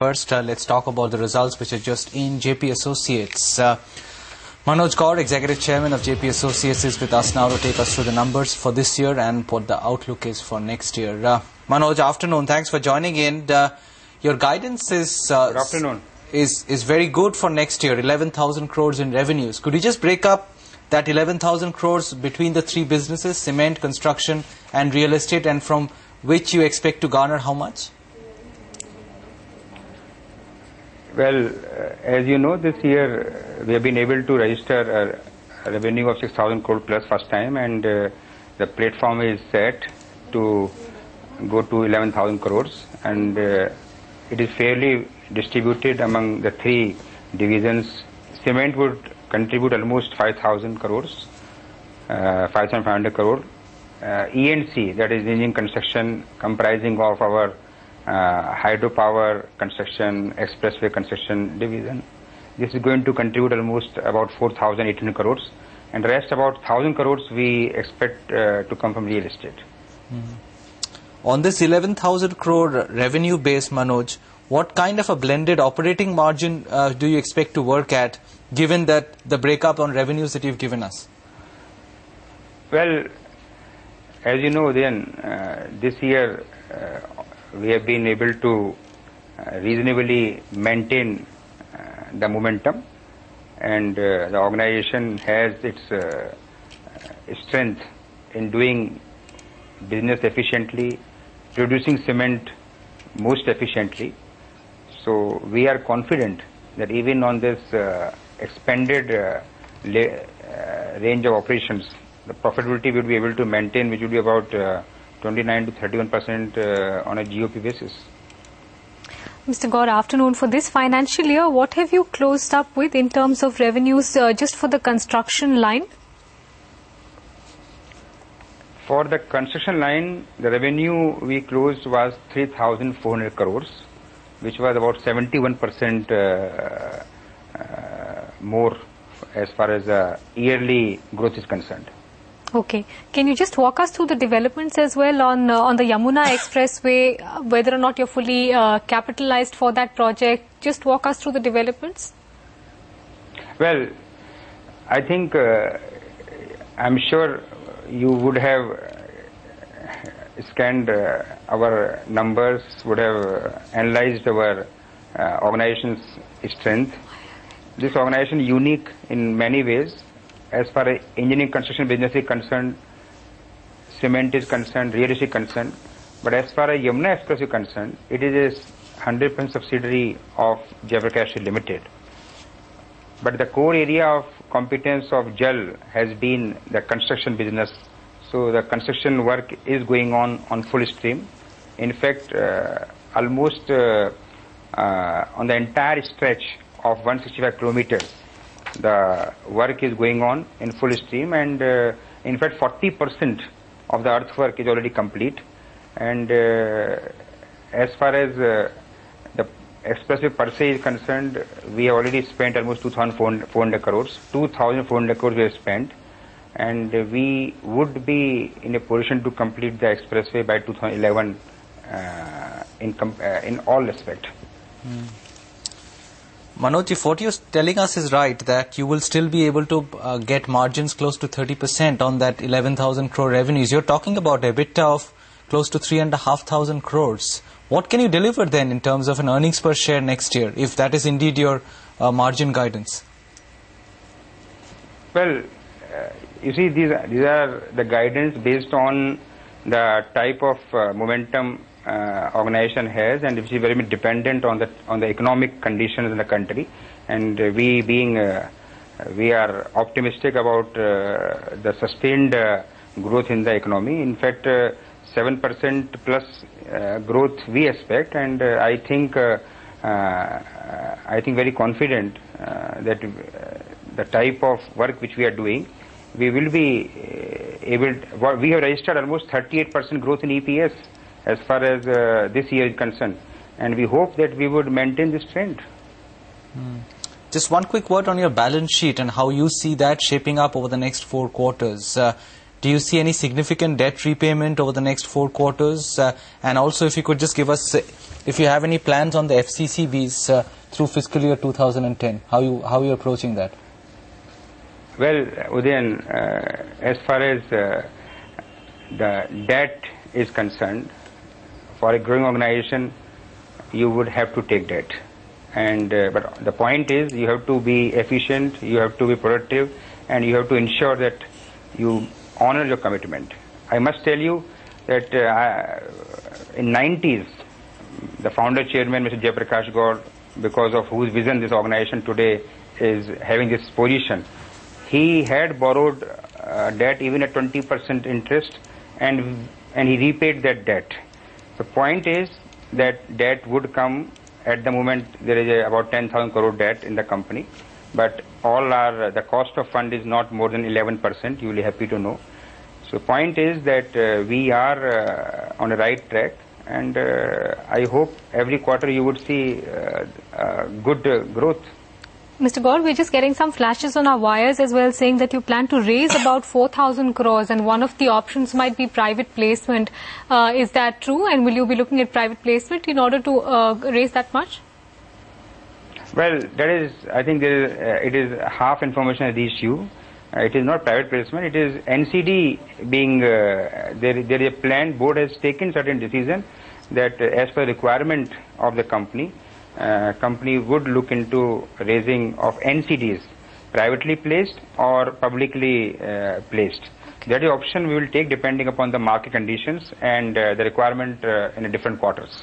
First, let's talk about the results which are just in. JP Associates. Manoj Gaur, Executive Chairman of JP Associates, is with us now to take us through the numbers for this year and what the outlook is for next year. Manoj, afternoon. Thanks for joining in. Your guidance is good afternoon. Is very good for next year, 11,000 crores in revenues. Could you just break up that 11,000 crores between the three businesses, cement, construction and real estate, and from which you expect to garner how much? Well, as you know, this year we have been able to register a revenue of 6,000 crore plus first time, and the platform is set to go to 11,000 crores, and it is fairly distributed among the three divisions. Cement would contribute almost 5,000 crores, 5,500 crore. E&C, that is engineering construction, comprising of our hydropower construction, expressway construction division. This is going to contribute almost about 4,800 crores, and the rest about 1,000 crores we expect to come from real estate. On this 11,000 crore revenue base, Manoj, what kind of a blended operating margin do you expect to work at, given that the breakup on revenues that you've given us? Well, as you know, then this year we have been able to reasonably maintain the momentum, and the organization has its strength in doing business efficiently, producing cement most efficiently. So we are confident that even on this expanded range of operations, the profitability will be able to maintain, which will be about 29 to 31% on a GOP basis. Mr. Gaur, afternoon. For this financial year, what have you closed up with in terms of revenues just for the construction line? For the construction line, the revenue we closed was 3,400 crores, which was about 71% more as far as yearly growth is concerned. Okay. Can you just walk us through the developments as well on the Yamuna Expressway, whether or not you're fully capitalized for that project? Just walk us through the developments. Well, I think I'm sure you would have scanned our numbers, would have analyzed our organization's strength. This organization is unique in many ways. As far as engineering construction business is concerned, cement is concerned, real estate is concerned. But as far as Yamuna Expressway is concerned, it is a 100% subsidiary of Jaiprakash Limited. But the core area of competence of JAL has been the construction business. So the construction work is going on full stream. In fact, almost on the entire stretch of 165 kilometers, the work is going on in full stream, and in fact 40% of the earthwork is already complete. And as far as the expressway per se is concerned, we have already spent almost 2,400 crores. 2,400 crores we have spent, and we would be in a position to complete the expressway by 2011 in all respect. Manoj, if what you're telling us is right, that you will still be able to get margins close to 30% on that 11,000 crore revenues, you're talking about EBITDA of close to 3,500 crores. What can you deliver then in terms of an earnings per share next year, if that is indeed your margin guidance? Well, you see, these are the guidance based on the type of momentum organization has, and which is very much dependent on the economic conditions in the country. And we are optimistic about the sustained growth in the economy. In fact, 7% plus growth we expect, and I think very confident that the type of work which we are doing, we will be able. We have registered almost 38% growth in EPS as far as this year is concerned, and we hope that we would maintain this trend. Just one quick word on your balance sheet and how you see that shaping up over the next 4 quarters. Do you see any significant debt repayment over the next 4 quarters? And also, if you could just give us, if you have any plans on the FCCBs through fiscal year 2010, how you approaching that? Well, Udayan, as far as the debt is concerned, for a growing organization, you would have to take debt. And but the point is, you have to be efficient, you have to be productive, and you have to ensure that you honor your commitment. I must tell you that in 90s, the founder chairman, Mr. Jaiprakash Gaur, because of whose vision this organization today is having this position, he had borrowed debt even at 20% interest, and he repaid that debt. The point is that debt would come. At the moment, there is about 10,000 crore debt in the company, but the cost of fund is not more than 11%. You will be happy to know. So, point is that we are on the right track, and I hope every quarter you would see good growth. Mr. Gaur, we're just getting some flashes on our wires as well, saying that you plan to raise about 4,000 crores, and one of the options might be private placement. Is that true? And will you be looking at private placement in order to raise that much? Well, that is, I think it is half information at issue. It is not private placement. It is NCD being there is a plan. Board has taken certain decision that as per requirement of the company would look into raising of NCDs, privately placed or publicly placed. That is option we will take depending upon the market conditions and the requirement in the different quarters.